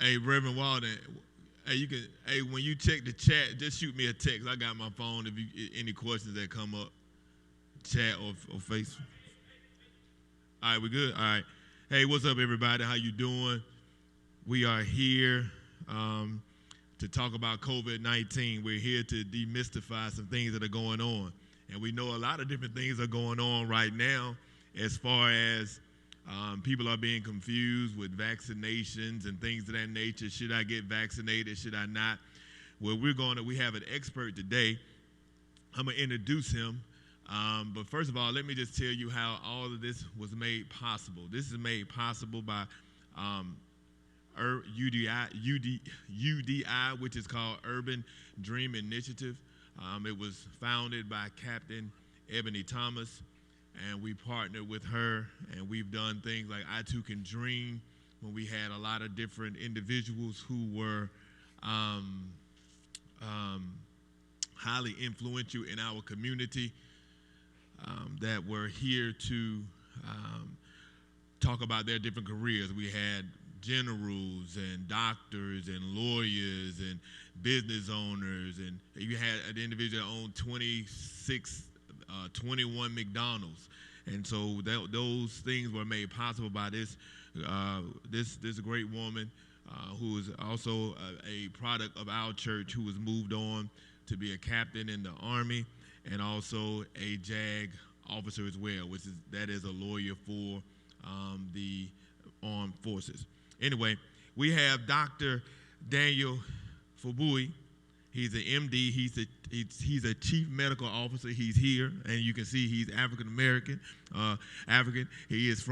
Hey, Reverend Walden. Hey, you can. Hey, when you check the chat, just shoot me a text. I got my phone. If you any questions that come up, chat or Facebook. All right, we good. All right. Hey, what's up, everybody? How you doing? We are here to talk about COVID-19. We're here to demystify some things that are going on, and we know a lot of different things are going on right now, as far as people are being confused with vaccinations and things of that nature. Should I get vaccinated? Should I not? Well, we have an expert today. I'm going to introduce him. But first of all, let me just tell you how all of this was made possible. This is made possible by UDI, which is called Urban Dream Initiative. It was founded by Captain Ebony Thomas, and we partnered with her, and we've done things like I Too Can Dream, when we had a lot of different individuals who were highly influential in our community that were here to talk about their different careers. We had generals and doctors and lawyers and business owners, and you had an individual that owned 21 McDonald's, and so those things were made possible by this great woman who is also a product of our church, who was moved on to be a captain in the Army and also a JAG officer as well, that is a lawyer for the armed forces. Anyway, we have Dr. Daniel Fagbuyl. He's an MD. He's a chief medical officer. He's here, and you can see he's African American. He is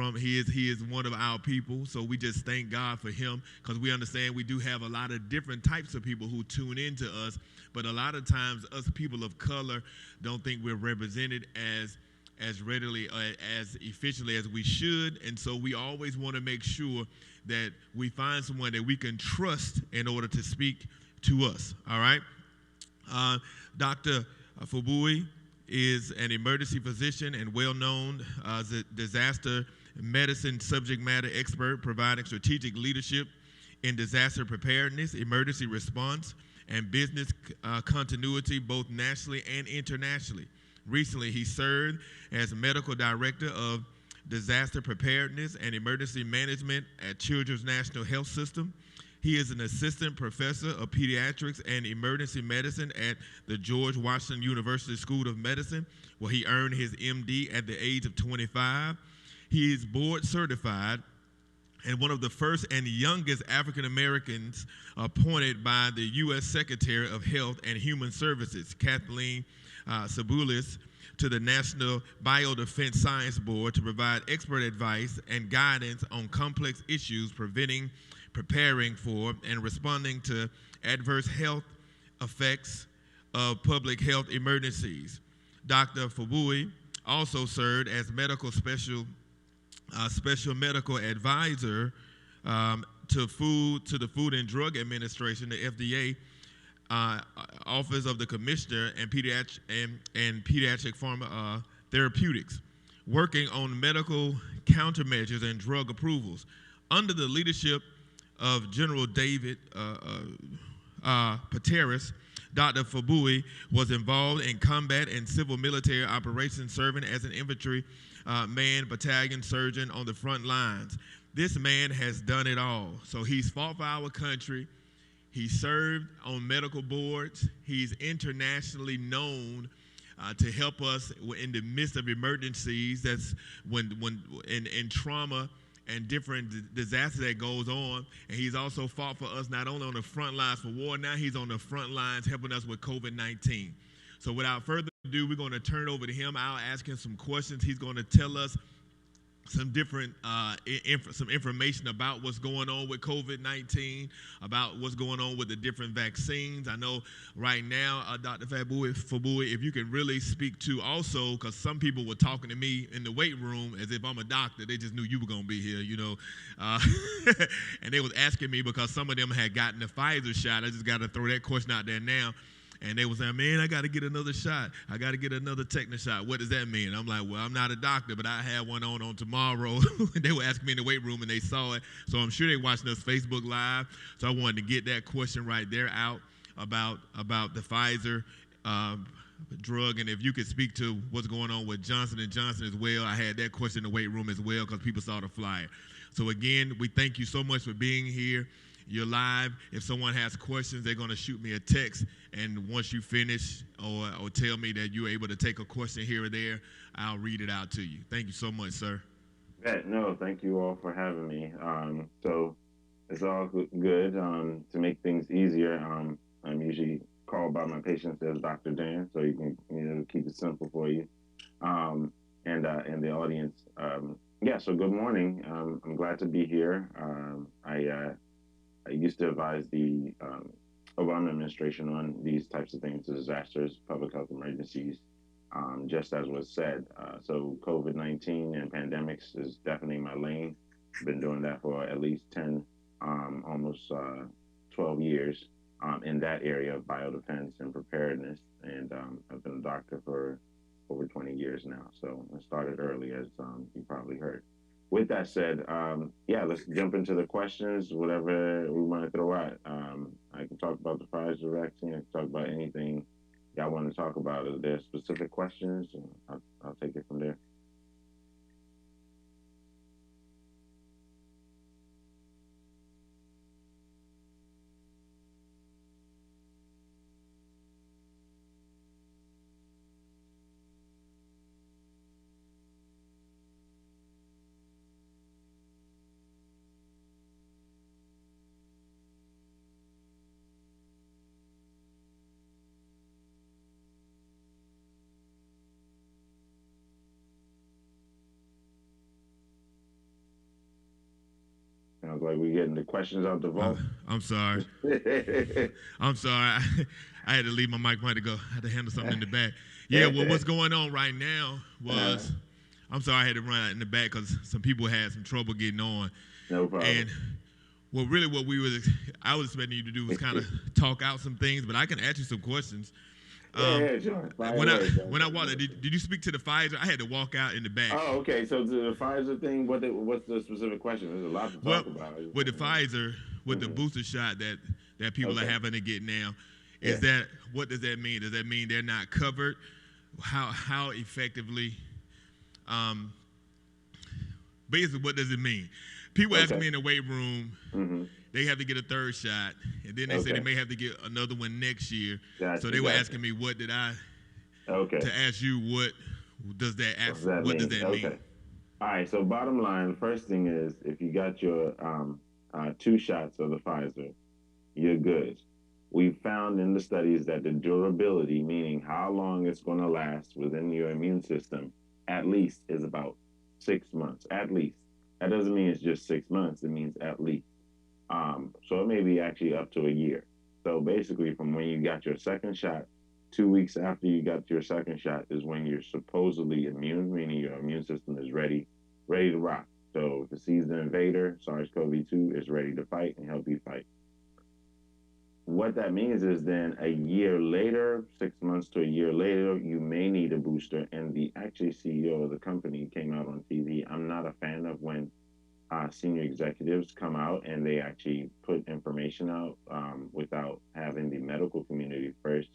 one of our people. So we just thank God for him, because we understand we do have a lot of different types of people who tune into us, but a lot of times us people of color don't think we're represented as readily, as efficiently as we should, and so we always want to make sure that we find someone that we can trust in order to speak to us. All right. Dr. Fagbuyl is an emergency physician and well-known as a disaster medicine subject matter expert, providing strategic leadership in disaster preparedness, emergency response, and business continuity, both nationally and internationally. Recently, he served as medical director of disaster preparedness and emergency management at Children's National Health System. He is an assistant professor of pediatrics and emergency medicine at the George Washington University School of Medicine, where he earned his MD at the age of 25. He is board certified and one of the first and youngest African Americans appointed by the U.S. Secretary of Health and Human Services, Kathleen Sabulis, to the National Biodefense Science Board to provide expert advice and guidance on complex issues, preparing for and responding to adverse health effects of public health emergencies. Dr. Fagbuyl also served as special medical advisor to the Food and Drug Administration, the FDA, Office of the Commissioner, and pediatric pharma therapeutics, working on medical countermeasures and drug approvals. Under the leadership of General David Petraeus, Dr. Fagbuyl was involved in combat and civil military operations, serving as an infantry man, battalion surgeon on the front lines. This man has done it all. So he's fought for our country. He served on medical boards. He's internationally known to help us in the midst of emergencies. That's when in trauma and different disasters that goes on. And he's also fought for us not only on the front lines for war, now he's on the front lines helping us with COVID-19. So without further ado, we're going to turn it over to him. I'll ask him some questions. He's going to tell us some different some information about what's going on with COVID-19, about what's going on with the different vaccines. I know right now, Dr. Fagbuyl, if you can really speak to also, because some people were talking to me in the weight room as if I'm a doctor. They just knew you were going to be here, you know. And they was asking me because some of them had gotten the Pfizer shot. I just got to throw that question out there now. And they was saying, man, I got to get another shot. I got to get another tetanus shot. What does that mean? And I'm like, well, I'm not a doctor, but I had one on tomorrow. They were asking me in the weight room, and they saw it. So I'm sure they're watching us Facebook Live. So I wanted to get that question right there out about the Pfizer drug, and if you could speak to what's going on with Johnson & Johnson as well. I had that question in the weight room as well because people saw the flyer. So again, we thank you so much for being here. You're live. If someone has questions, they're going to shoot me a text, and once you finish or tell me that you're able to take a question here or there, I'll read it out to you. Thank you so much, sir. No, thank you all for having me. So it's all good. To make things easier, I'm usually called by my patients as Dr. Dan, so you can keep it simple for you. And the audience. Yeah. So good morning. I'm glad to be here. I used to advise the Obama administration on these types of things, disasters, public health emergencies, just as was said. So COVID-19 and pandemics is definitely my lane. I've been doing that for at least 10, almost 12 years in that area of biodefense and preparedness. And I've been a doctor for over 20 years now. So I started early, as you probably heard. With that said, yeah, let's jump into the questions, whatever we want to throw out. I can talk about the Pfizer vaccine. I can talk about anything y'all want to talk about. Are there specific questions? I'll take it from there. Sounds like we're getting the questions out the vault. I'm sorry. I'm sorry. I had to leave my mic. I had to go. I had to handle something in the back. Yeah. Well, what's going on right now was, I'm sorry, I had to run out in the back because some people had some trouble getting on. No problem. And well, really, what I was expecting you to do was kind of talk out some things, but I can ask you some questions. Yeah, sure. When I walked, did you speak to the Pfizer? I had to walk out in the back. Oh, okay. So the Pfizer thing, what's the specific question? There's a lot to talk about. With the Pfizer, with the booster shot that people are having to get now, what does that mean? Does that mean they're not covered? How effectively? Basically, what does it mean? People ask me in the weight room, they have to get a third shot, and then they say they may have to get another one next year. So they were asking me, what did I? To ask you, what does that mean? All right. So bottom line, first thing is, if you got your 2 shots of the Pfizer, you're good. We found in the studies that the durability, meaning how long it's going to last within your immune system, at least is about 6 months. At least. That doesn't mean it's just 6 months. It means at least. So it may be actually up to a year. So basically, from when you got your second shot, 2 weeks after you got your second shot is when you're supposedly immune, meaning your immune system is ready to rock. So if it sees the invader, SARS-CoV-2 is ready to fight and help you fight. What that means is then a year later, 6 months to a year later, you may need a booster. And the actually CEO of the company came out on TV. I'm not a fan of when senior executives come out and they actually put information out without having the medical community first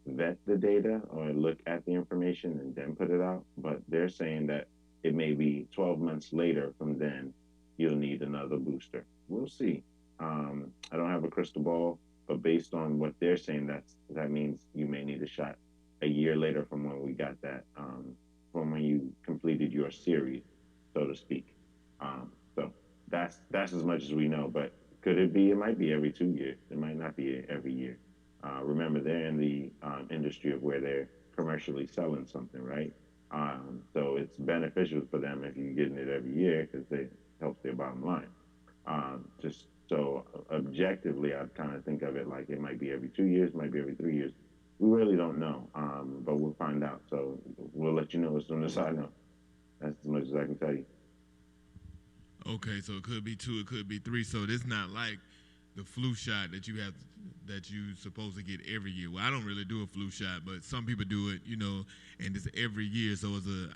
vet the data or look at the information and then put it out. But they're saying that it may be 12 months later from then you'll need another booster. We'll see. I don't have a crystal ball, but based on what they're saying, that means you may need a shot a year later from when we got that, from when you completed your series, so to speak. So that's as much as we know. But could it be? It might be every 2 years. It might not be every year. Remember, they're in the industry of where they're commercially selling something, right? So it's beneficial for them if you're getting it every year because it helps their bottom line. Just so objectively, I kind of think of it like it might be every 2 years, might be every 3 years. We really don't know, but we'll find out. So we'll let you know as soon as I know. That's as much as I can tell you. Okay, so it could be 2, it could be 3. So it's not like the flu shot that you supposed to get every year. Well, I don't really do a flu shot, but some people do it, and it's every year. So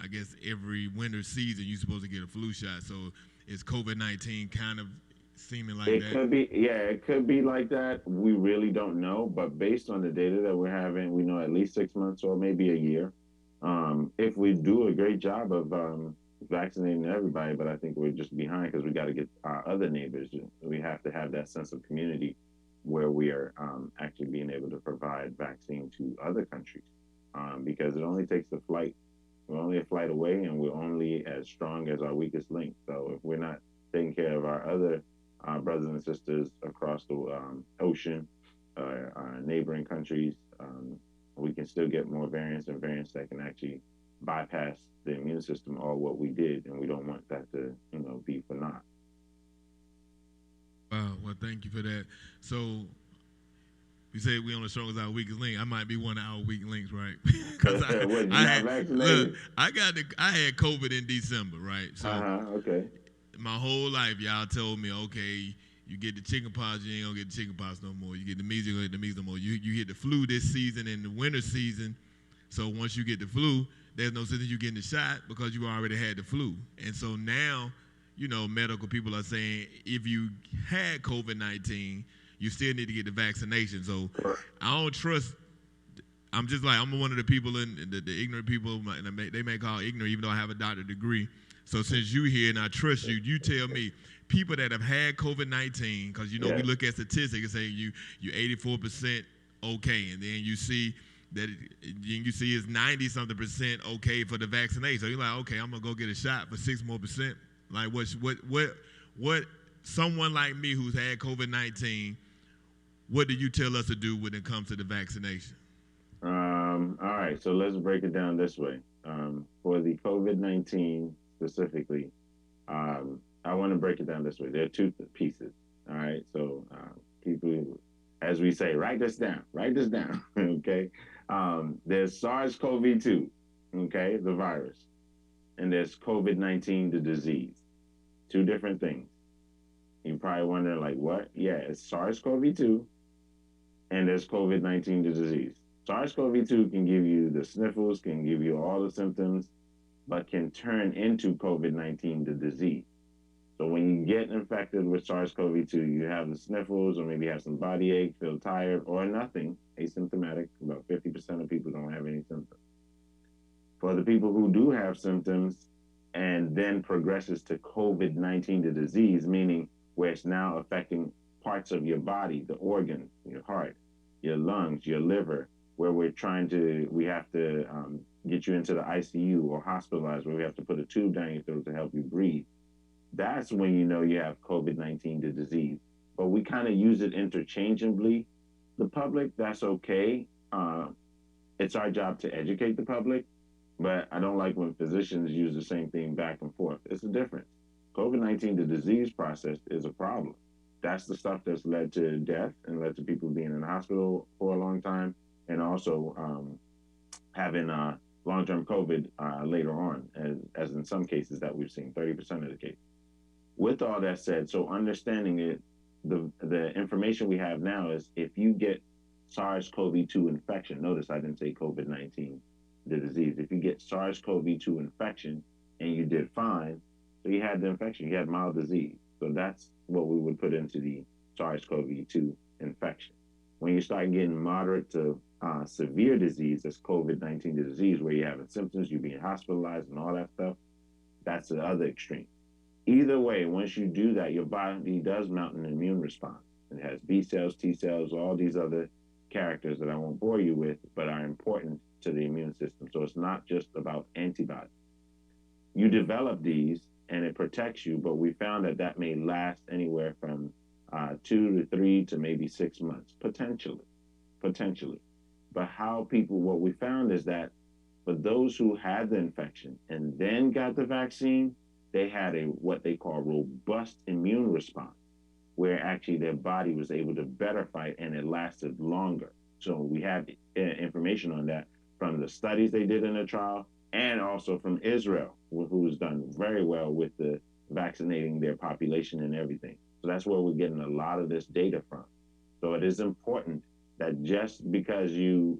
I guess every winter season you're supposed to get a flu shot. So is COVID-19 kind of seeming like It that? could be, yeah, it could be like that. We really don't know, but based on the data that we're having, we know at least 6 months or maybe a year. If we do a great job of vaccinating everybody, but I think we're just behind because we got to get our other neighbors. We have to have that sense of community where we are actually being able to provide vaccine to other countries because it only takes a flight. We're only a flight away, and we're only as strong as our weakest link. So if we're not taking care of our other brothers and sisters across the ocean, our neighboring countries, we can still get more variants and variants that can actually bypass the immune system or what we did, and we don't want that to, be for naught. Wow. Well, thank you for that. So we say we on the strongest our weakest link. I might be one of our weak links, right? Because Was you I not had look, vaccinated? I had COVID in December, right? So Okay. my whole life, y'all told me, okay, you get the chicken pox, you ain't gonna get the chicken pox no more. You get the measles, you ain't gonna get the measles no more. You get the flu this season and the winter season. So once you get the flu, there's no sense in you getting the shot because you already had the flu. And so now, medical people are saying if you had COVID-19, you still need to get the vaccination. So I don't trust. I'm one of the people in the ignorant people, and they may call ignorant, even though I have a doctorate degree. So since you here and I trust you, you tell me people that have had COVID-19, because we Yes. look at statistics and say you 84% okay, and then you see that it's 90-something% okay for the vaccination. So you're like, okay, I'm gonna go get a shot for 6 more percent. Like what someone like me who's had COVID-19, what do you tell us to do when it comes to the vaccination? All right, so let's break it down this way. For the COVID-19 specifically, I want to break it down this way. There are two pieces. All right, so people, as we say, write this down. Write this down. Okay. There's SARS-CoV-2, okay, the virus, and there's COVID-19, the disease. Two different things. You're probably wondering, like, what? Yeah, it's SARS-CoV-2, and there's COVID-19, the disease. SARS-CoV-2 can give you the sniffles, can give you all the symptoms, but can turn into COVID-19, the disease. So when you get infected with SARS-CoV-2, you have the sniffles or maybe have some body ache, feel tired, or nothing, asymptomatic. About 50% of people don't have any symptoms. For the people who do have symptoms and then progresses to COVID-19, the disease, meaning where it's now affecting parts of your body, the organs, your heart, your lungs, your liver, where we have to get you into the ICU or hospitalized, where we have to put a tube down your throat to help you breathe. That's when you know you have COVID-19, the disease. But we kind of use it interchangeably. The public, that's okay. It's our job to educate the public, but I don't like when physicians use the same thing back and forth. It's a difference. COVID-19, the disease process, is a problem. That's the stuff that's led to death and led to people being in the hospital for a long time, and also having long-term COVID later on, as in some cases that we've seen, 30% of the cases. With all that said, so understanding it, the information we have now is if you get SARS-CoV-2 infection, notice I didn't say COVID-19, the disease. If you get SARS-CoV-2 infection and you did fine, so you had the infection, you had mild disease. So that's what we would put into the SARS-CoV-2 infection. When you start getting moderate to severe disease, that's COVID-19 disease, where you're having symptoms, you're being hospitalized and all that stuff, that's the other extreme. Either way, once you do that, your body does mount an immune response. It has B cells, T cells, all these other characters that I won't bore you with, but are important to the immune system. So it's not just about antibodies. You develop these and it protects you, but we found that may last anywhere from 2 to 3 to maybe 6 months, potentially. But what we found is that for those who had the infection and then got the vaccine, they had what they call robust immune response, where actually their body was able to better fight and it lasted longer. So we have information on that from the studies they did in the trial and also from Israel, who's done very well with the vaccinating their population and everything. So that's where we're getting a lot of this data from. So it is important that just because you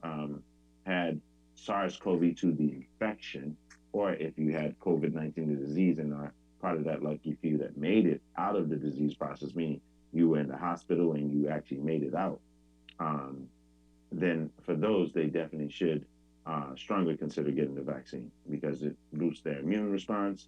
had SARS-CoV-2, the infection, or if you had COVID-19, the disease, and are part of that lucky few that made it out of the disease process, meaning you were in the hospital and you actually made it out, um, then for those, they definitely should strongly consider getting the vaccine because it boosts their immune response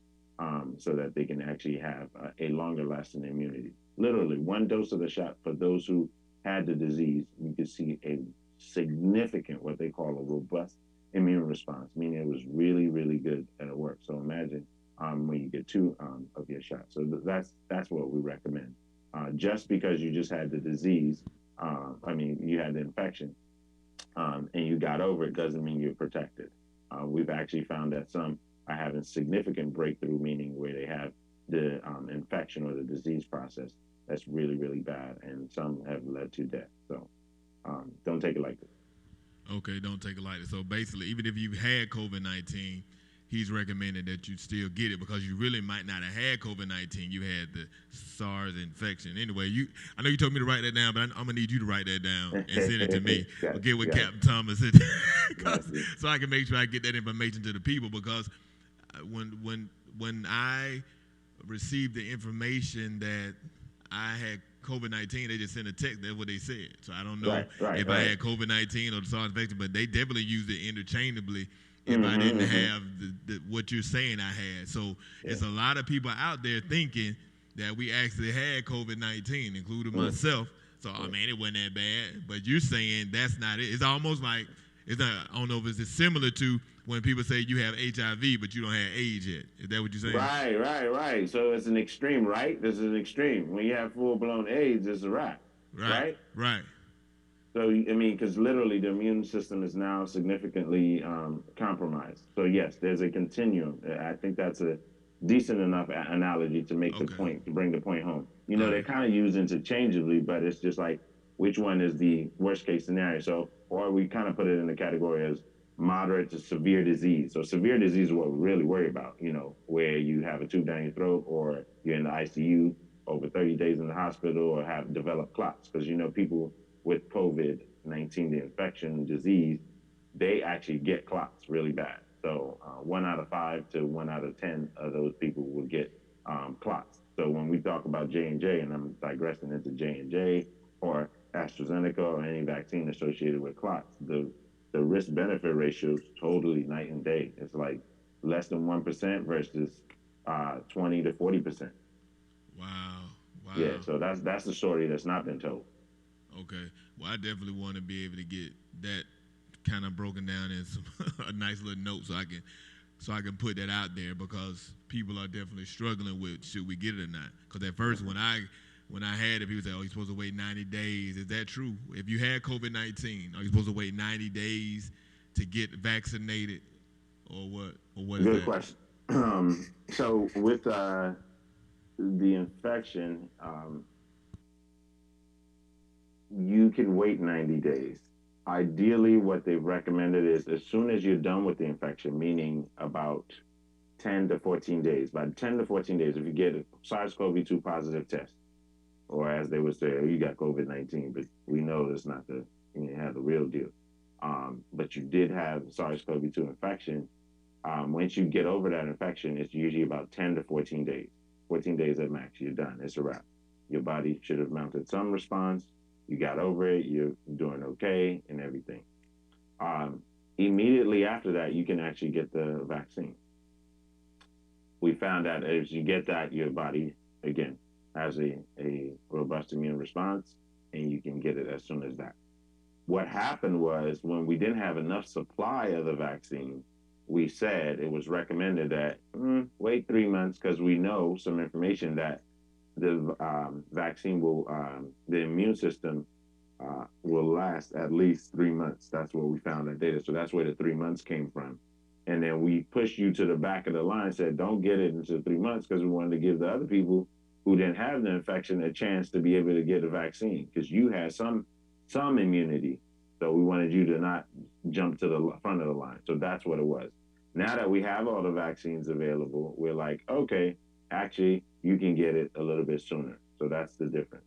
so that they can actually have a longer lasting immunity. Literally, one dose of the shot for those who had the disease, you could see a significant, what they call a robust immune response, meaning it was really, really good and it worked. So imagine when you get two of your shots. So that's what we recommend. Just because you just had the disease, you had the infection, and you got over it doesn't mean you're protected. We've actually found that some are having significant breakthrough, meaning where they have the infection or the disease process that's really, really bad, and some have led to death. So don't take it like this. Okay, don't take it lightly. So basically, even if you had COVID-19, he's recommending that you still get it because you really might not have had COVID-19. You had the SARS infection. Anyway, I know you told me to write that down, but I'm gonna need you to write that down and send it to me. Get with Captain Thomas, so I can make sure I get that information to the people because when I received the information that I had COVID-19, they just sent a text. That's what they said. So I don't know if I had COVID-19 or the SARS infection, but they definitely used it interchangeably if I didn't have what you're saying I had. So it's a lot of people out there thinking that we actually had COVID-19, including myself. So, I mean, it wasn't that bad. But you're saying that's not it. It's almost like, it's not, I don't know if it's similar to when people say you have HIV, but you don't have AIDS yet. Is that what you're saying? Right. So it's an extreme, right? This is an extreme. When you have full-blown AIDS, it's a wrap, right? So, I mean, because literally the immune system is now significantly compromised. So, yes, there's a continuum. I think that's a decent enough analogy to make the point, to bring the point home. You know, they're kind of used interchangeably, but it's just like, which one is the worst case scenario? So, or we kind of put it in the category as moderate to severe disease. So severe disease is what we really worry about, you know, where you have a tube down your throat or you're in the ICU over 30 days in the hospital or have developed clots. Because, you know, people with COVID-19, the infection disease, they actually get clots really bad. So 1 out of 5 to 1 out of 10 of those people will get clots. So when we talk about J&J, and I'm digressing into J&J or AstraZeneca or any vaccine associated with clots, the risk benefit ratio is totally night and day. It's like less than 1% versus 20 to 40%. Wow. Yeah, so that's the story that's not been told. Okay. Well, I definitely want to be able to get that kind of broken down in a nice little note so I can put that out there because people are definitely struggling with should we get it or not. Because at first when I had it, people say, "Oh, you're supposed to wait 90 days." Is that true? If you had COVID-19, are you supposed to wait 90 days to get vaccinated, or what? Or what is Good that? question. So with the infection, you can wait 90 days. Ideally, what they've recommended is as soon as you're done with the infection, meaning about 10 to 14 days. By 10 to 14 days, if you get a SARS-CoV-2 positive test, or as they would say, oh, you got COVID-19, but we know that's not you have the real deal. But you did have SARS-CoV-2 infection. Once you get over that infection, it's usually about 10 to 14 days. 14 days at max, you're done. It's a wrap. Your body should have mounted some response. You got over it. You're doing okay and everything. Immediately after that, you can actually get the vaccine. We found that as you get that, your body, again, has a robust immune response, and you can get it as soon as that. What happened was when we didn't have enough supply of the vaccine, we said it was recommended that wait 3 months because we know some information that the vaccine will, the immune system will last at least 3 months. That's what we found in data. So that's where the 3 months came from. And then we pushed you to the back of the line, said, don't get it into 3 months because we wanted to give the other people who didn't have the infection a chance to be able to get a vaccine because you had some immunity. So we wanted you to not jump to the front of the line. So that's what it was. Now that we have all the vaccines available, we're like, okay, actually, you can get it a little bit sooner. So that's the difference.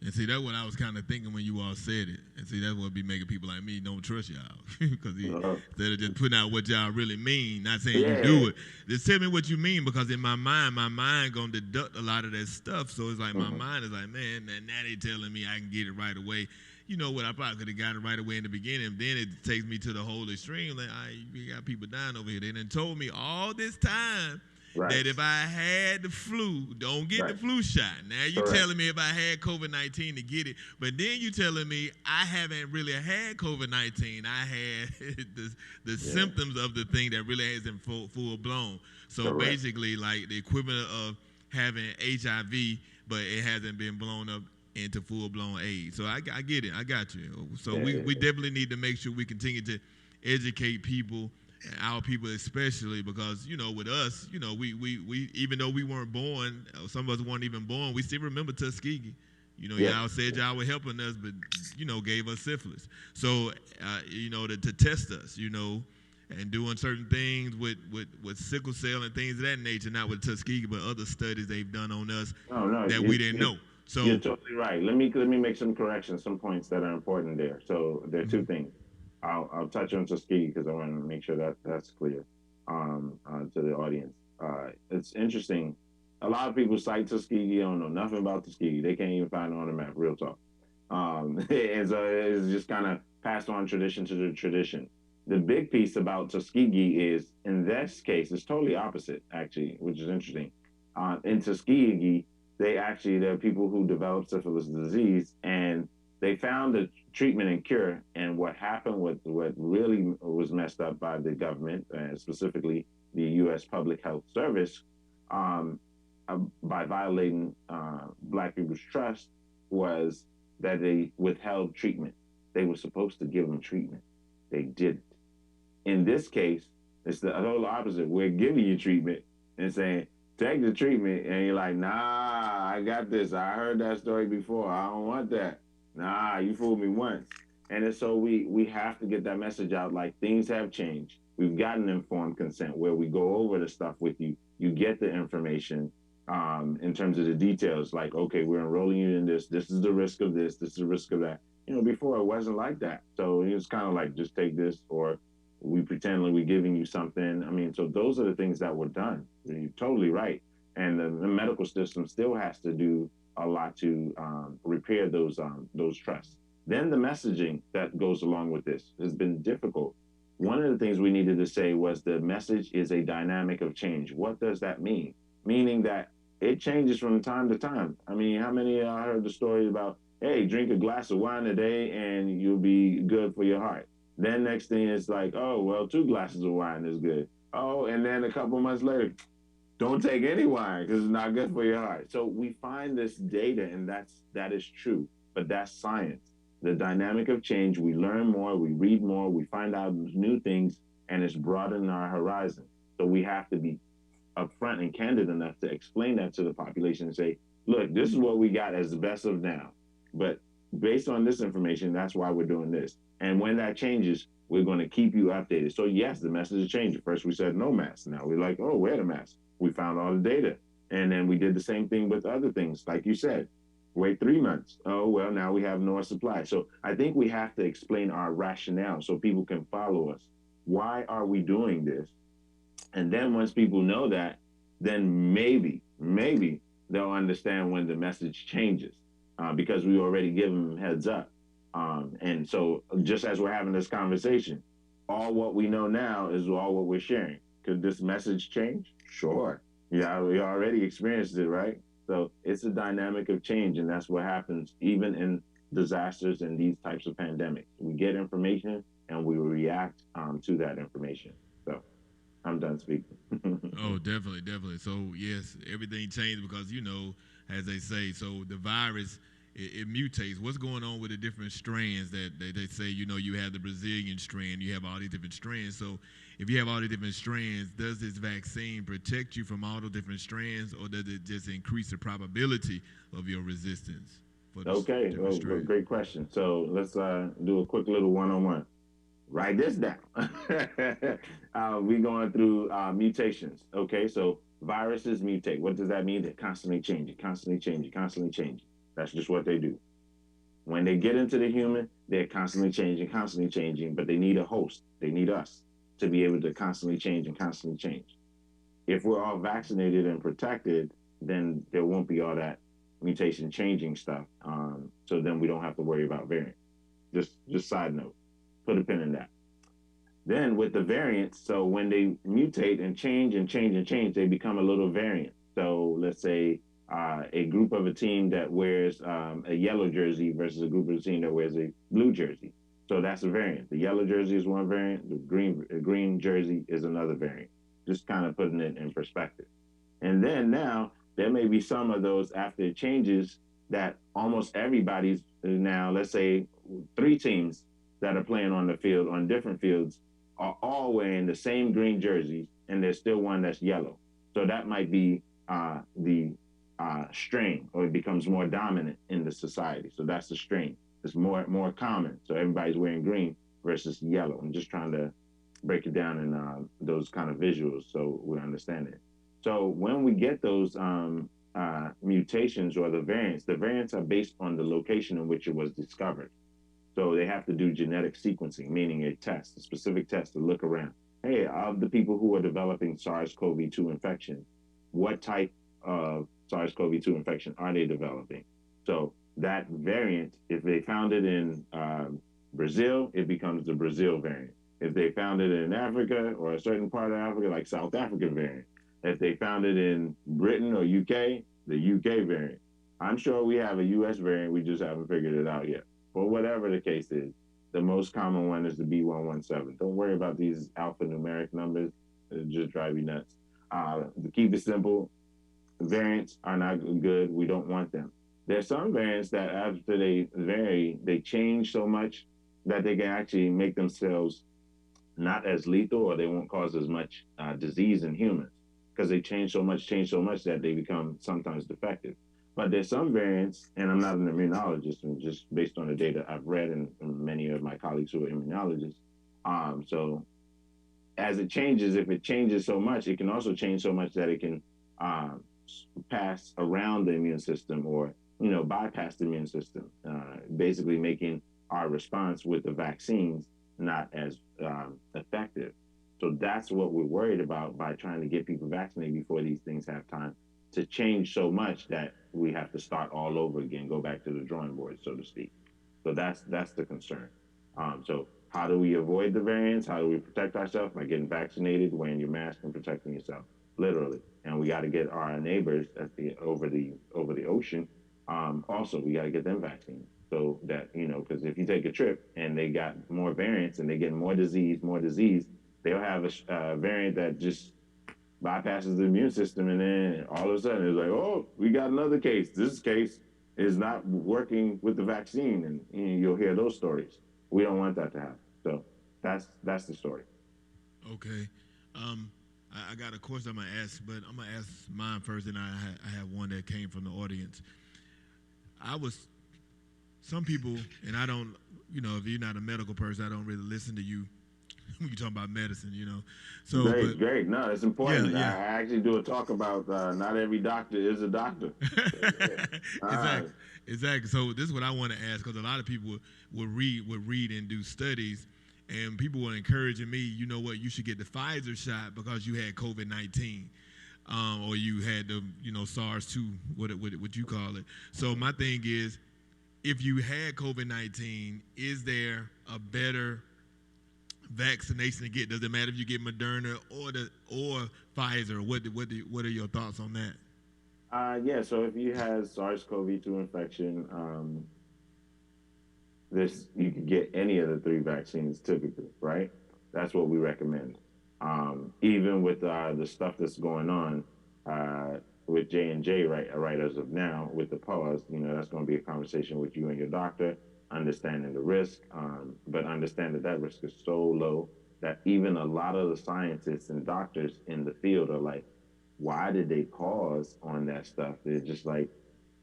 And see, that's what I was kind of thinking when you all said it. And see, that's what be making people like me don't trust y'all. Because instead of just putting out what y'all really mean, not saying you Yeah. do it, just tell me what you mean. Because in my mind going to deduct a lot of that stuff. So it's like my mind is like, man, now they telling me I can get it right away. You know what? I probably could have got it right away in the beginning. Then it takes me to the whole extreme. Like, we got people dying over here. They done told me all this time Right. that if I had the flu, don't get Right. the flu shot. Now you Correct. telling me if I had COVID-19 to get it, but then you telling me I haven't really had COVID-19. I had the symptoms of the thing that really hasn't full blown. So Correct. basically, like the equivalent of having HIV, but it hasn't been blown up into full blown AIDS. So I get it. I got you. So we definitely need to make sure we continue to educate people, our people especially, because with us, we even though we weren't born, some of us weren't even born, we still remember Tuskegee. Y'all said y'all were helping us, but gave us syphilis. So to test us, and doing certain things with sickle cell and things of that nature, not with Tuskegee, but other studies they've done on us that we didn't know. So you're totally right. Let me make some corrections, some points that are important there. So there are two things. I'll touch on Tuskegee because I want to make sure that that's clear to the audience. It's interesting. A lot of people cite Tuskegee. Don't know nothing about Tuskegee. They can't even find it on the map. Real talk. And so it's just kind of passed on tradition to the tradition. The big piece about Tuskegee is, in this case, it's totally opposite, actually, which is interesting. In Tuskegee, there are people who developed syphilis disease, and they found a treatment and cure. And what happened, what really was messed up by the government, specifically the U.S. Public Health Service, by violating Black people's trust, was that they withheld treatment. They were supposed to give them treatment. They didn't. In this case, it's the whole opposite. We're giving you treatment and saying, take the treatment, and you're like, nah, I got this. I heard that story before. I don't want that. Nah, you fooled me once. And so we have to get that message out, like things have changed. We've gotten informed consent where we go over the stuff with you. You get the information in terms of the details, like, okay, we're enrolling you in this. This is the risk of this. This is the risk of that. Before it wasn't like that. So it was kind of like, just take this, or we pretend like we're giving you something. I mean, so those are the things that were done. You're totally right. And the medical system still has to do a lot to repair those trusts. Then the messaging that goes along with this has been difficult. One of the things we needed to say was the message is a dynamic of change. What does that mean? Meaning that it changes from time to time. I mean, how many of y'all heard the story about, hey, drink a glass of wine a day and you'll be good for your heart? Then next thing is like, oh, well, 2 glasses of wine is good. Oh, and then a couple months later, don't take any wine because it's not good for your heart. So we find this data, and that is true, but that's science. The dynamic of change, we learn more, we read more, we find out new things, and it's broadening our horizon. So we have to be upfront and candid enough to explain that to the population and say, look, this is what we got as the best of now. But based on this information, that's why we're doing this. And when that changes, we're going to keep you updated. So yes, the message is changing. First we said no mask. Now we're like, oh, wear the mask. We found all the data. And then we did the same thing with other things. Like you said, wait 3 months. Oh, well, now we have no supply. So I think we have to explain our rationale so people can follow us. Why are we doing this? And then once people know that, then maybe they'll understand when the message changes because we already give them heads up. And so just as we're having this conversation, all what we know now is all what we're sharing. Could this message change? Sure. Yeah, we already experienced it, right? So it's a dynamic of change, and that's what happens even in disasters and these types of pandemics. We get information and we react to that information. So I'm done speaking. Oh, definitely. So yes, everything changed because as they say, so the virus it mutates. What's going on with the different strands that they say? You have the Brazilian strand, you have all these different strands. So if you have all the different strands, does this vaccine protect you from all the different strands, or does it just increase the probability of your resistance? Okay, well, great question. So let's do a quick little one-on-one. Write this down. We're going through mutations. Okay, so Viruses mutate. What does that mean? They're constantly changing, constantly changing, constantly changing. That's just what they do. When they get into the human, they're constantly changing, but they need a host. They need us to be able to constantly change and constantly change. If we're all vaccinated and protected, then there won't be all that mutation changing stuff. So then we don't have to worry about variants. Just side note, put a pin in that. Then with the variants, so when they mutate and change and change and change, they become a little variant. So let's say a group of a team that wears a yellow jersey versus a group of a team that wears a blue jersey. So that's a variant. The yellow jersey is one variant. The green jersey is another variant. Just kind of putting it in perspective. And then now there may be some of those after it changes that almost everybody's now, let's say 3 teams that are playing on the field on different fields are all wearing the same green jerseys, and there's still one that's yellow. So that might be the strain, or it becomes more dominant in the society. So that's the strain. It's more common. So everybody's wearing green versus yellow. I'm just trying to break it down in those kind of visuals so we understand it. So when we get those mutations or the variants are based on the location in which it was discovered. So they have to do genetic sequencing, meaning a specific test to look around. Hey, of the people who are developing SARS-CoV-2 infection, what type of SARS-CoV-2 infection are they developing? So that variant, if they found it in Brazil, it becomes the Brazil variant. If they found it in Africa or a certain part of Africa, like South African variant. If they found it in Britain or UK, the UK variant. I'm sure we have a US variant, we just haven't figured it out yet. But whatever the case is, the most common one is the B117. Don't worry about these alphanumeric numbers. It just drive you nuts. To keep it simple, variants are not good. We don't want them. There's some variants that after they vary, they change so much that they can actually make themselves not as lethal, or they won't cause as much disease in humans because they change so much that they become sometimes defective. But there's some variants, and I'm not an immunologist, and just based on the data I've read and many of my colleagues who are immunologists. So as it changes, if it changes so much, it can also change so much that it can pass around the immune system, or bypass the immune system, basically making our response with the vaccines not as effective. So that's what we're worried about by trying to get people vaccinated before these things have time to change so much that we have to start all over again, go back to the drawing board, so to speak. So that's the concern. So how do we avoid the variants? How do we protect ourselves? By getting vaccinated, wearing your mask, and protecting yourself, literally. And we got to get our neighbors over the ocean. Also, we got to get them vaccinated, so that because if you take a trip and they got more variants and they get more disease, they'll have a variant that just bypasses the immune system, and then all of a sudden it's like, oh, we got another case. This case is not working with the vaccine, and you'll hear those stories. We don't want that to happen. So that's the story. Okay. I got a question I'm gonna ask, but I'm gonna ask mine first, and I have one that came from the audience. I was some people, and I don't, if you're not a medical person, I don't really listen to you when you talk about medicine. So, great, great. No, it's important. Yeah. I actually do a talk about not every doctor is a doctor. Exactly. So this is what I want to ask, because a lot of people would read and do studies, and people were encouraging me. You know what? You should get the Pfizer shot because you had COVID-19. Or you had the SARS-2, what you call it. So my thing is, if you had COVID-19, is there a better vaccination to get? Does it matter if you get Moderna or Pfizer? What are your thoughts on that? Yeah. So if you had SARS-CoV-2 infection, you could get any of the 3 vaccines typically, right? That's what we recommend. Even with the stuff that's going on with J&J right as of now with the pause, that's going to be a conversation with you and your doctor, understanding the risk, but understand that risk is so low that even a lot of the scientists and doctors in the field are like, why did they pause on that stuff? They're just like,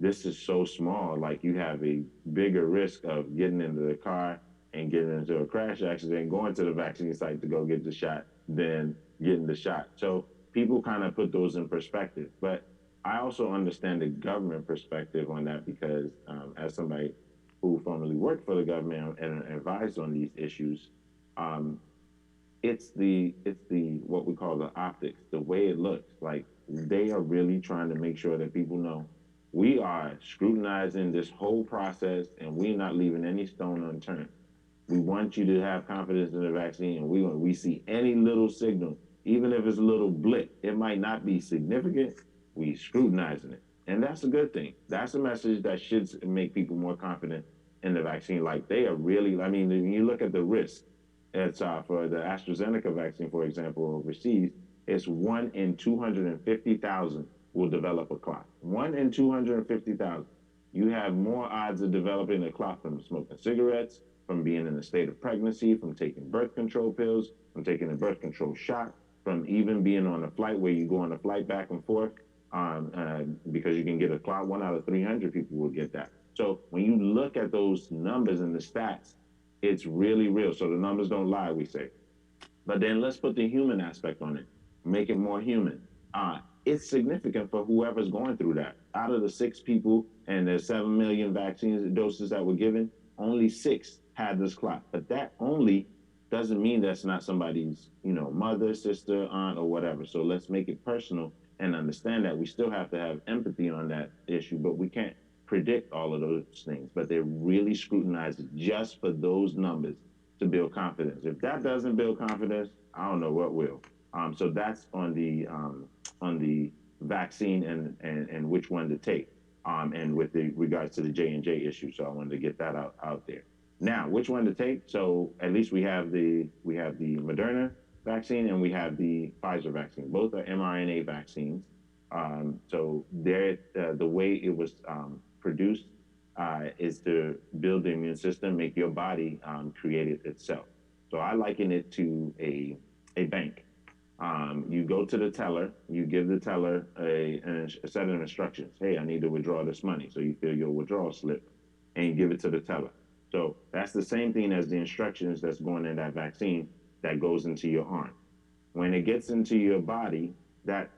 this is so small. Like, you have a bigger risk of getting into the car and getting into a crash accident, going to the vaccine site to go get the shot than getting the shot. So people kind of put those in perspective. But I also understand the government perspective on that because as somebody who formerly worked for the government and advised on these issues, um, it's the what we call the optics, the way it looks. Like they are really trying to make sure that people know we are scrutinizing this whole process and we're not leaving any stone unturned. We want you to have confidence in the vaccine, and we see any little signal, even if it's a little blip, it might not be significant. We scrutinizing it, and that's a good thing. That's a message that should make people more confident in the vaccine. Like they are really. I mean, when you look at the risk, it's for the AstraZeneca vaccine, for example, overseas, it's 1 in 250,000 will develop a clot. 1 in 250,000. You have more odds of developing a clot from smoking cigarettes, from being in a state of pregnancy, from taking birth control pills, from taking a birth control shot, from even being on a flight where you go on a flight back and forth because you can get a clot. 1 out of 300 people will get that. So when you look at those numbers and the stats, it's really real. So the numbers don't lie, we say. But then let's put the human aspect on it, make it more human. It's significant for whoever's going through that. Out of the 6 people and the 7 million vaccines doses that were given, only 6 had this clot. But that only doesn't mean that's not somebody's, mother, sister, aunt, or whatever. So let's make it personal and understand that we still have to have empathy on that issue, but we can't predict all of those things. But they're really scrutinized just for those numbers to build confidence. If that doesn't build confidence, I don't know what will. So that's on the vaccine and which one to take, and with the regards to the J&J issue. So I wanted to get that out there. Now, which one to take? So at least we have the Moderna vaccine and we have the Pfizer vaccine. Both are mRNA vaccines. So the way it was produced is to build the immune system, make your body create it itself. So I liken it to a bank. You go to the teller, you give the teller a set of instructions. Hey, I need to withdraw this money. So you fill your withdrawal slip and you give it to the teller. So that's the same thing as the instructions that's going in that vaccine that goes into your arm. When it gets into your body, that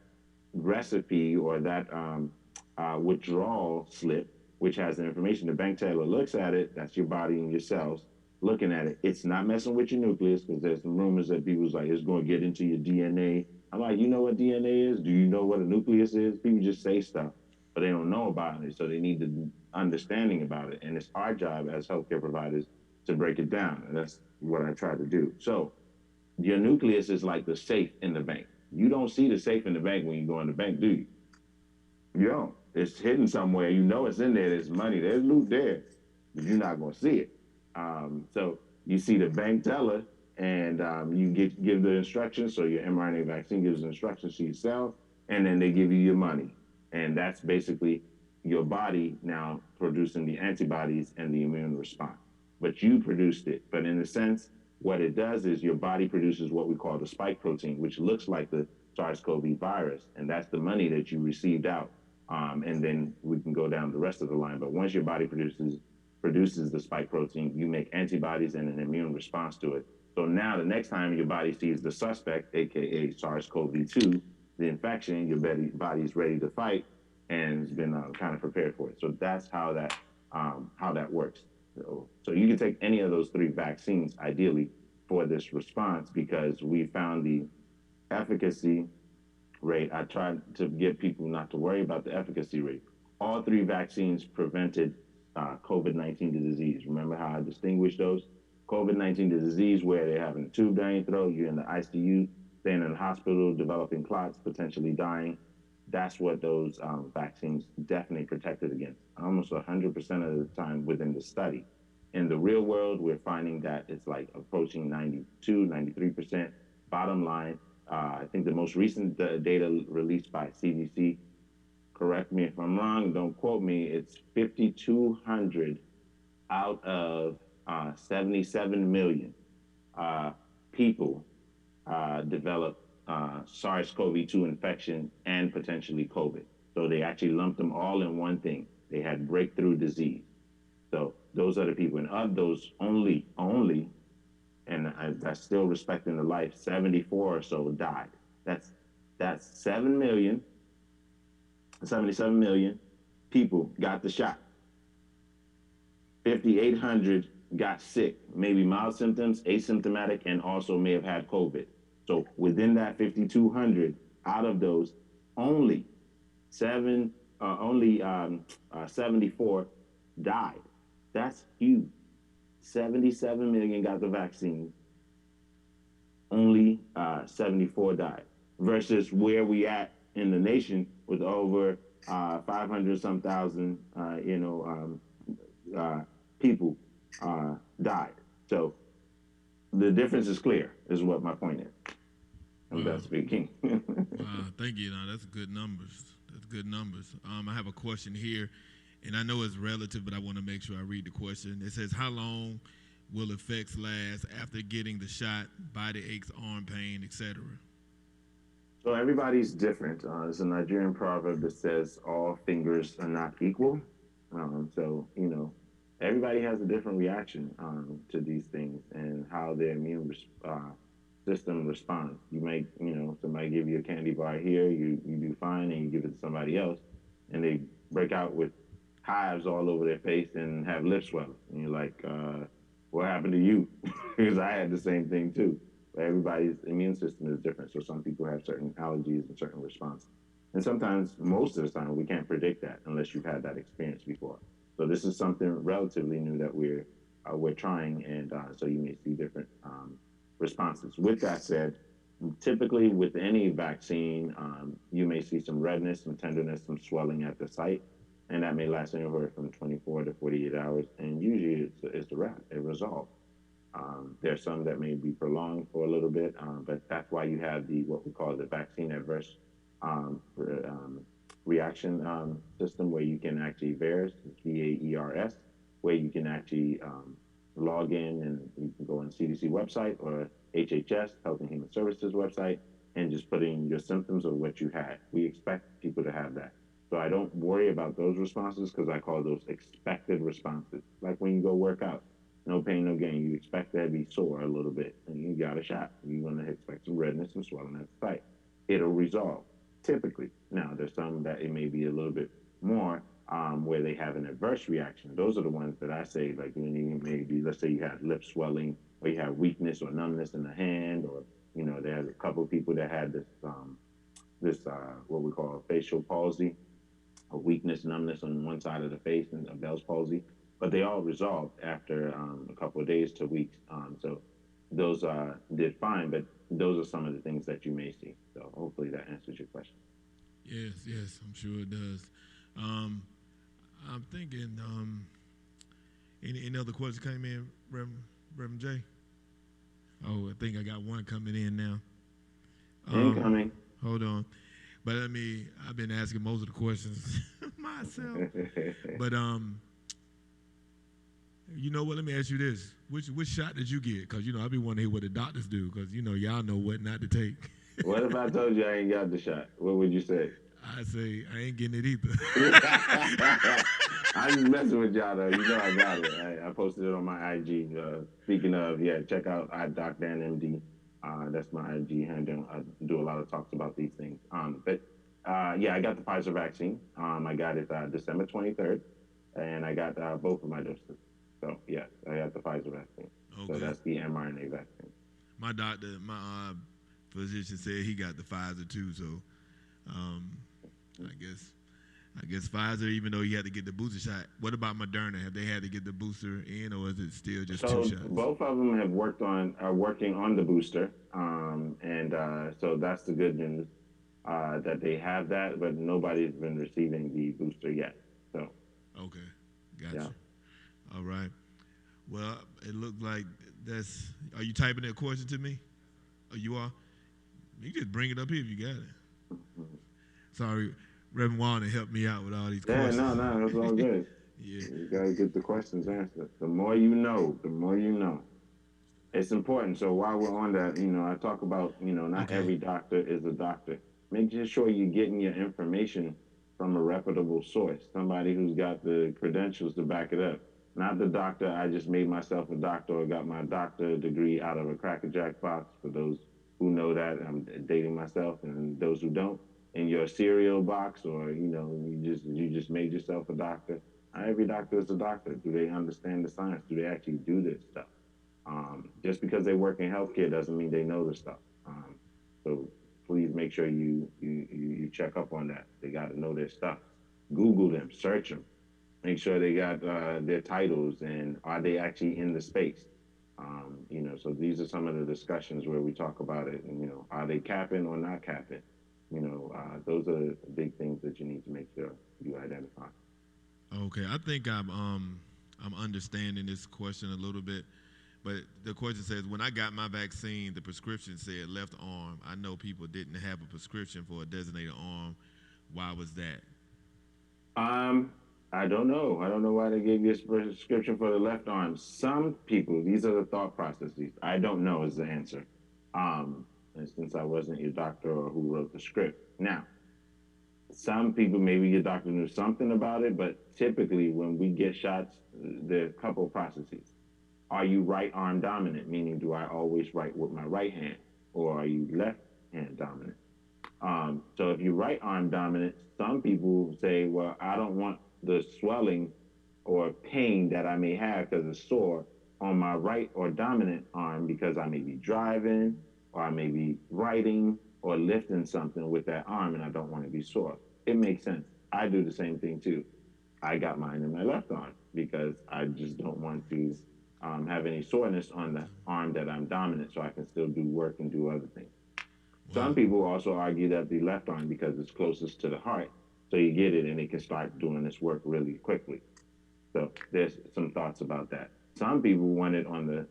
recipe or that withdrawal slip, which has the information, the bank teller looks at it, that's your body and your cells looking at it. It's not messing with your nucleus because there's some rumors that people's like, it's going to get into your DNA. I'm like, you know what DNA is? Do you know what a nucleus is? People just say stuff, but they don't know about it. So they need the understanding about it. And it's our job as healthcare providers to break it down. And that's what I try to do. So your nucleus is like the safe in the bank. You don't see the safe in the bank when you go in the bank, do you? You don't. It's hidden somewhere. You know it's in there. There's money. There's loot there, but you're not going to see it. So you see the bank teller, and you give the instructions. So your mRNA vaccine gives the instructions to your cell, and then they give you your money, and that's basically your body now producing the antibodies and the immune response. But you produced it. But in a sense, what it does is your body produces what we call the spike protein, which looks like the SARS-CoV virus, and that's the money that you received out. And then we can go down the rest of the line. But once your body produces the spike protein, you make antibodies and an immune response to it. So now the next time your body sees the suspect, aka SARS-CoV-2, the infection, your body's ready to fight and has been kind of prepared for it. So that's how that works. So you can take any of those 3 vaccines ideally for this response because we found the efficacy rate. I tried to get people not to worry about the efficacy rate. All 3 vaccines prevented COVID-19, the disease. Remember how I distinguished those? COVID-19, the disease where they're having a tube down your throat, you're in the ICU, staying in the hospital, developing clots, potentially dying. That's what those vaccines definitely protected against, almost 100% of the time within the study. In the real world, we're finding that it's like approaching 92, 93%. Bottom line, I think the most recent data released by CDC, correct me if I'm wrong, don't quote me, it's 5,200 out of 77 million people developed SARS-CoV-2 infection and potentially COVID. So they actually lumped them all in one thing. They had breakthrough disease. So those are the people. And of those only, and that's still respecting the life, 74 or so died. That's That's 77 million people got the shot. 5,800 got sick, maybe mild symptoms, asymptomatic, and also may have had COVID. So within that 5,200, out of those, only seven, only 74 died. That's huge. 77 million got the vaccine, only 74 died, versus where we at in the nation with over 500 some thousand, people died. So the difference is clear, is what my point is. I'm Wow. done speaking. Wow. Thank you. Now, that's good numbers. That's good numbers. I have a question here, and I know it's relative, but I want to make sure I read the question. It says, how long will effects last after getting the shot, body aches, arm pain, etc.? So everybody's different. There's a Nigerian proverb that says all fingers are not equal. So, everybody has a different reaction to these things and how their system responds. You might, somebody give you a candy bar here, you do fine, and you give it to somebody else, and they break out with hives all over their face and have lip swelling. And you're like, what happened to you? Because I had the same thing too. But everybody's immune system is different. So some people have certain allergies and certain responses. And sometimes, most of the time, we can't predict that unless you've had that experience before. So this is something relatively new that we're trying, and so you may see different responses. With that said, typically with any vaccine, you may see some redness, some tenderness, some swelling at the site, and that may last anywhere from 24 to 48 hours, and usually it's a wrap, it resolves. There's some that may be prolonged for a little bit, but that's why you have the what we call the vaccine adverse reaction system, where you can actually VAERS, VAERS, where you can actually log in, and you can go on CDC website or HHS, Health and Human Services website, and just put in your symptoms of what you had. We expect people to have that. So I don't worry about those responses, because I call those expected responses. Like when you go work out, no pain, no gain. You expect to be sore a little bit, and you got a shot. You're going to expect some redness and swelling at the site. It'll resolve, typically. Now, there's some that it may be a little bit more, where they have an adverse reaction. Those are the ones that I say, like when you maybe, let's say you have lip swelling, or you have weakness or numbness in the hand, or, there's a couple of people that had this what we call facial palsy, a weakness, numbness on one side of the face, and a Bell's palsy, but they all resolved after a couple of days to weeks. So those did fine, but those are some of the things that you may see. So hopefully that answers your question. Yes, yes, I'm sure it does. Um, I'm thinking, any other questions came in, Reverend J? Oh, I think I got one coming in now. Incoming. Hold on. But I've been asking most of the questions myself. But you know what? Let me ask you this: which shot did you get? Because I be wanting to hear what the doctors do. Because y'all know what not to take. What if I told you I ain't got the shot? What would you say? I say I ain't getting it either. I'm just messing with y'all though. You know I got it. I posted it on my IG. Speaking of, yeah, check out DocDanMD. That's my IG handle. I do a lot of talks about these things. But yeah, I got the Pfizer vaccine. I got it December 23rd, and I got both of my doses. So yes, I got the Pfizer vaccine. Okay. So that's the mRNA vaccine. My doctor, my physician said he got the Pfizer too. So I guess Pfizer, even though he had to get the booster shot. What about Moderna? Have they had to get the booster in, or is it still just So 2 shots? both of them are working on the booster, and so that's the good news, that they have that, but nobody's been receiving the booster yet. So Okay, gotcha. yeah. All right. Well, it looked like that's. Are you typing that question to me? Oh, you are. You just bring it up here if you got it. Sorry, Reverend Warner helped me out with all these Yeah, questions. no, it's all good. Yeah. You gotta get the questions answered. The more you know, the more you know. It's important. So while we're on that, I talk about, not Okay. every doctor is a doctor. Making sure you're getting your information from a reputable source, somebody who's got the credentials to back it up. Not the doctor, I just made myself a doctor or got my doctor degree out of a Cracker Jack box, for those who know that I'm dating myself, and those who don't, in your cereal box, or you just made yourself a doctor. Not every doctor is a doctor. Do they understand the science? Do they actually do this stuff? Just because they work in healthcare doesn't mean they know the stuff. So please make sure you check up on that. They got to know their stuff. Google them, search them, make sure they got their titles, and are they actually in the space. So these are some of the discussions where we talk about it, and are they capping or not capping. Those are the big things that you need to make sure you identify. Okay, I think I'm understanding this question a little bit, but the question says, when I got my vaccine, the prescription said left arm. I know people didn't have a prescription for a designated arm. Why was that? Um, I don't know. I don't know why they gave you a prescription for the left arm. Some people, these are the thought processes. I don't know is the answer. And since I wasn't your doctor or who wrote the script. Now, some people, maybe your doctor knew something about it, but typically when we get shots, there are a couple of processes. Are you right arm dominant? Meaning, do I always write with my right hand? Or are you left hand dominant? So if you're right arm dominant, some people say, well, I don't want the swelling or pain that I may have because it's sore on my right or dominant arm because I may be driving or I may be writing or lifting something with that arm and I don't want to be sore. It makes sense. I do the same thing too. I got mine in my left arm because I just don't want to have any soreness on the arm that I'm dominant so I can still do work and do other things. Some Wow. people also argue that the left arm because it's closest to the heart, so you get it and it can start doing this work really quickly. So there's some thoughts about that. Some people want it on the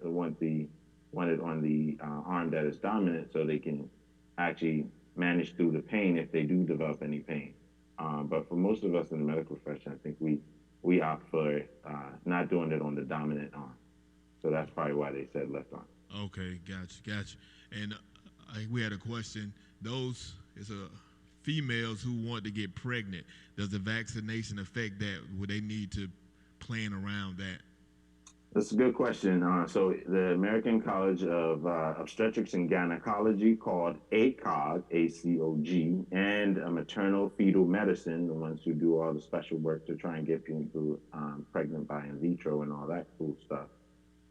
arm that is dominant so they can actually manage through the pain if they do develop any pain. But for most of us in the medical profession, I think we opt for not doing it on the dominant arm. So that's probably why they said left arm. Okay, gotcha. And we had a question. Those is females who want to get pregnant. Does the vaccination affect that? Would they need to plan around that? That's a good question. So the American College of Obstetrics and Gynecology, called ACOG, ACOG, and maternal fetal medicine, the ones who do all the special work to try and get people pregnant by in vitro and all that cool stuff.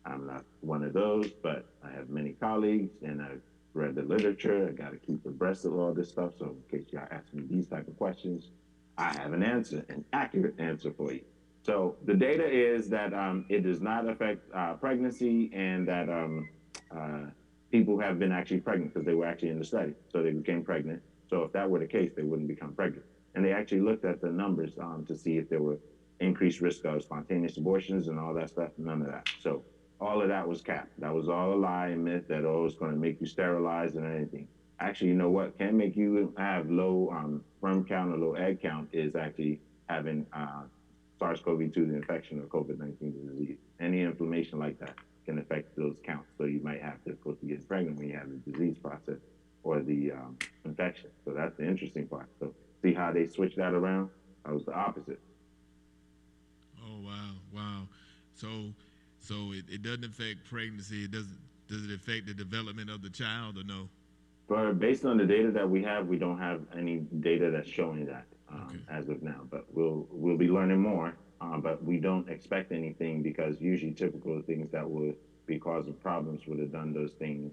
I'm not one of those, but I have many colleagues, and I've read the literature. I got to keep abreast of all this stuff. So in case y'all ask me these type of questions, I have an answer, an accurate answer for you. So the data is that it does not affect pregnancy, and that uh, people have been actually pregnant because they were actually in the study. So they became pregnant. So if that were the case, they wouldn't become pregnant. And they actually looked at the numbers to see if there were increased risk of spontaneous abortions and all that stuff. None of that. So all of that was capped. That was all a lie and myth that, oh, it's going to make you sterilized and anything. Actually, you know what can make you have low sperm count or low egg count is actually having SARS-CoV-2, the infection, or COVID-19, the disease. Any inflammation like that can affect those counts. So you might have difficulty getting pregnant when you have the disease process or the infection. So that's the interesting part. So see how they switched that around? That was the opposite. Oh wow. So it doesn't affect pregnancy. It doesn't does it affect the development of the child or no? But based on the data that we have, we don't have any data that's showing that Okay. as of now. But we'll be learning more. But we don't expect anything because usually typical things that would be causing problems would have done those things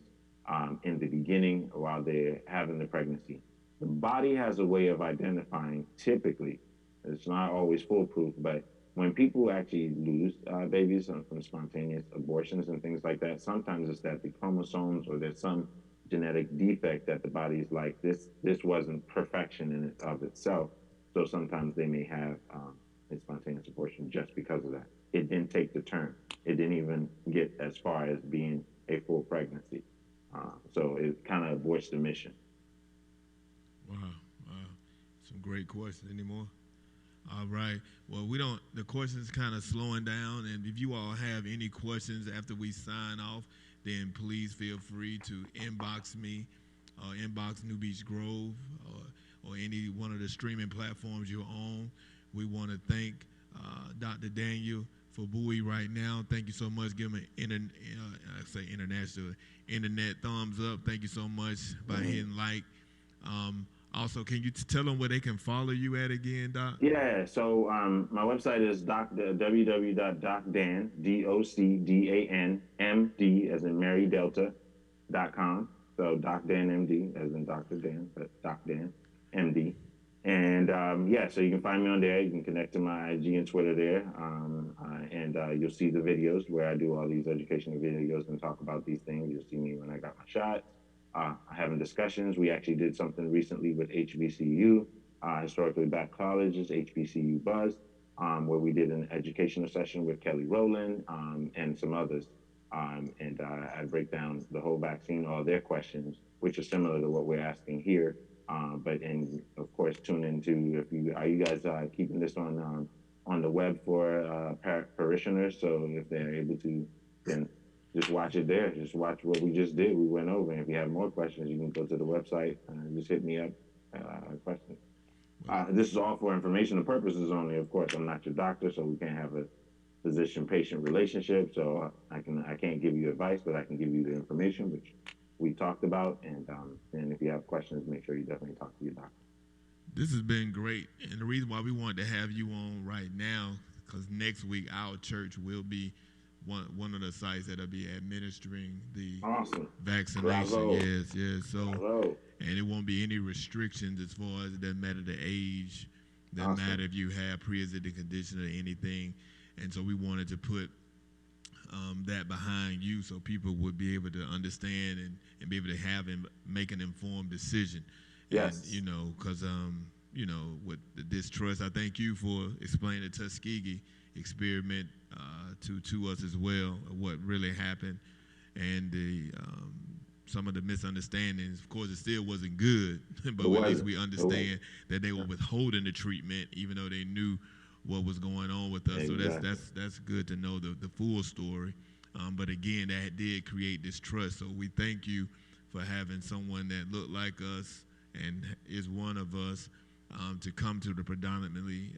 in the beginning while they're having the pregnancy. The body has a way of identifying. Typically, it's not always foolproof, but when people actually lose babies from spontaneous abortions and things like that, sometimes it's that the chromosomes or there's some genetic defect that the body's like this wasn't perfection in it of itself. So sometimes they may have a spontaneous abortion just because of that. It didn't take the turn. It didn't even get as far as being a full pregnancy. So it kind of aborts the mission. Wow. Wow. Some great questions. Any more? All right. Well, we don't. The questions kind of slowing down, and if you all have any questions after we sign off, then please feel free to inbox me, inbox New Beach Grove, or any one of the streaming platforms you're on. We want to thank Dr. Daniel for Bowie right now. Thank you so much. Give him I say international internet thumbs up. Thank you so much by hitting like. Also, can you tell them where they can follow you at again, Doc? Yeah, so my website is www.docdan, DOCDAN, as in Mary Delta.com. So DocDanMD, as in Dr. Dan, but DocDan, MD. And yeah, so you can find me on there. You can connect to my IG and Twitter there. And you'll see the videos where I do all these educational videos and talk about these things. You'll see me when I got my shots. Having discussions. We actually did something recently with HBCU, Historically Black Colleges, HBCU Buzz, where we did an educational session with Kelly Rowland and some others. And I break down the whole vaccine, all their questions, which are similar to what we're asking here. But and of course, tune into if you are you guys keeping this on the web for parishioners. So if they're able to, then just watch it there. Just watch what we just did. We went over. And if you have more questions, you can go to the website and just hit me up. Questions. This is all for informational purposes only. Of course, I'm not your doctor, so we can't have a physician-patient relationship. So I can't give you advice, but I can give you the information, which we talked about. And if you have questions, make sure you definitely talk to your doctor. This has been great, and the reason why we wanted to have you on right now, because next week our church will be one of the sites that'll be administering the vaccination. Bravo. Yes. So, Bravo. And it won't be any restrictions as far as it doesn't matter the age, doesn't matter if you have pre-existing condition or anything. And so we wanted to put that behind you so people would be able to understand and be able to have and make an informed decision. Yes. And, because with the distrust, I thank you for explaining the Tuskegee experiment to us as well, what really happened, and some of the misunderstandings. Of course, it still wasn't good, but at least we understand that they were withholding the treatment, even though they knew what was going on with us. Exactly. So that's good to know the full story. But again, that did create distrust. So we thank you for having someone that looked like us and is one of us to come to the predominantly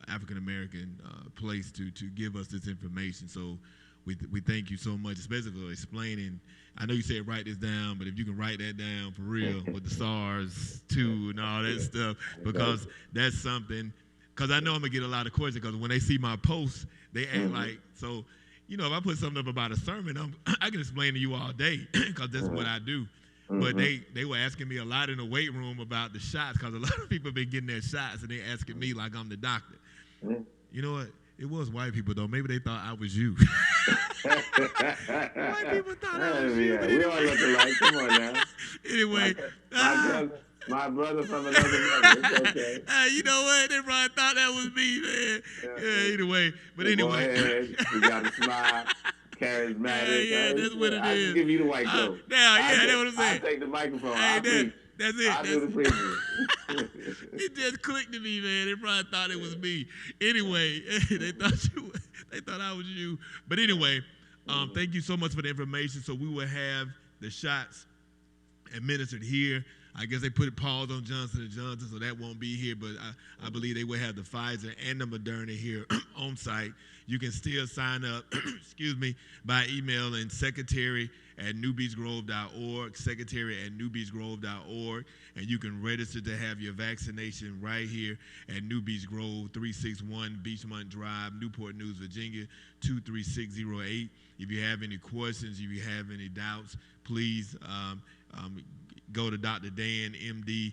African American place to give us this information. So we thank you so much, especially for explaining. I know you said write this down, but if you can write that down for real with the SARS 2 and all that stuff, because that's something. Because I know I'm gonna get a lot of questions. Because when they see my posts, they act like so. If I put something up about a sermon, I can explain to you all day because that's what I do. But they were asking me a lot in the weight room about the shots because a lot of people have been getting their shots and they asking me like I'm the doctor. You know what? It was white people though. Maybe they thought I was you. White people thought I was you. Yeah, we all look alike. Come on now. Anyway, my brother from another mother. It's okay. You know what? They probably thought that was me, man. Yeah, anyway. But anyway. Go ahead. You got to smile. Charismatic. Yeah, that's what it I is. can give you the white coat. That's what I'm saying. I'll take the microphone. That's it. I'll do the preaching. It just clicked to me, man. They probably thought it was me. Anyway, they thought I was you. But anyway, thank you so much for the information. So we will have the shots administered here. I guess they put pause on Johnson & Johnson, so that won't be here, but I believe they will have the Pfizer and the Moderna here on site. You can still sign up, by emailing secretary@newbeachgrove.org, secretary@newbeachgrove.org, and you can register to have your vaccination right here at New Beach Grove, 361 Beachmont Drive, Newport News, Virginia, 23608. If you have any questions, if you have any doubts, please go to Dr. Dan, MD,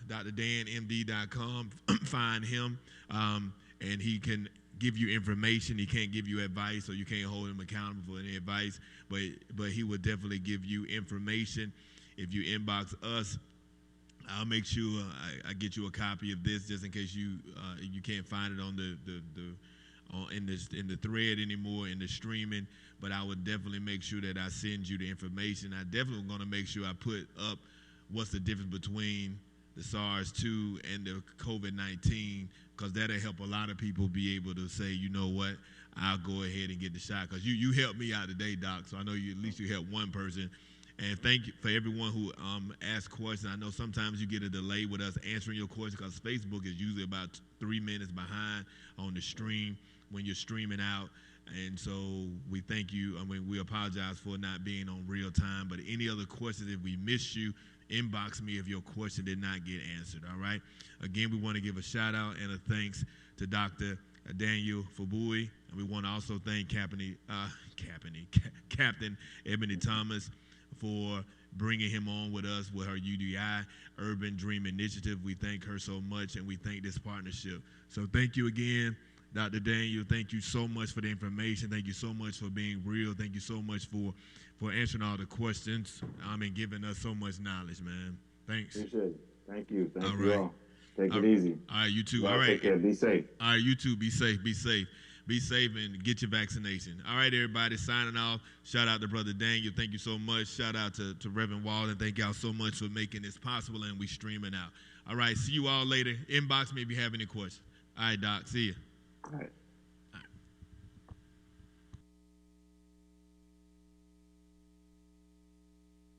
drdanmd.com, find him, and he can give you information. He can't give you advice, or you can't hold him accountable for any advice, but he will definitely give you information. If you inbox us, I'll make sure I get you a copy of this just in case you can't find it on in the thread anymore, in the streaming, but I would definitely make sure that I send you the information. I definitely going to make sure I put up what's the difference between the SARS-2 and the COVID-19, because that'll help a lot of people be able to say, you know what, I'll go ahead and get the shot, because you helped me out today, Doc, so I know at least you helped one person. And thank you for everyone who asked questions. I know sometimes you get a delay with us answering your questions because Facebook is usually about 3 minutes behind on the stream when you're streaming out. And so we thank you. I mean, we apologize for not being on real time, but any other questions, if we missed you, inbox me if your question did not get answered, all right? Again, we want to give a shout out and a thanks to Dr. Daniel Fagbuyl, and we want to also thank Captain Ebony Thomas for bringing him on with us with her UDI Urban Dream Initiative. We thank her so much, and we thank this partnership. So thank you again, Dr. Daniel. Thank you so much for the information. Thank you so much for being real. Thank you so much for answering all the questions and giving us so much knowledge, man. Thanks. Appreciate it. Thank you. Thank All you right. all. Take it easy. All right, you too. Y'all All right. Take care. Be safe. All right, you too. Be safe. Be safe. Be safe and get your vaccination. All right, everybody, signing off. Shout out to Brother Daniel. Thank you so much. Shout out to Reverend Walden. Thank y'all so much for making this possible, and we streaming out. All right, see you all later. Inbox me if you have any questions. All right, Doc. See you. All right.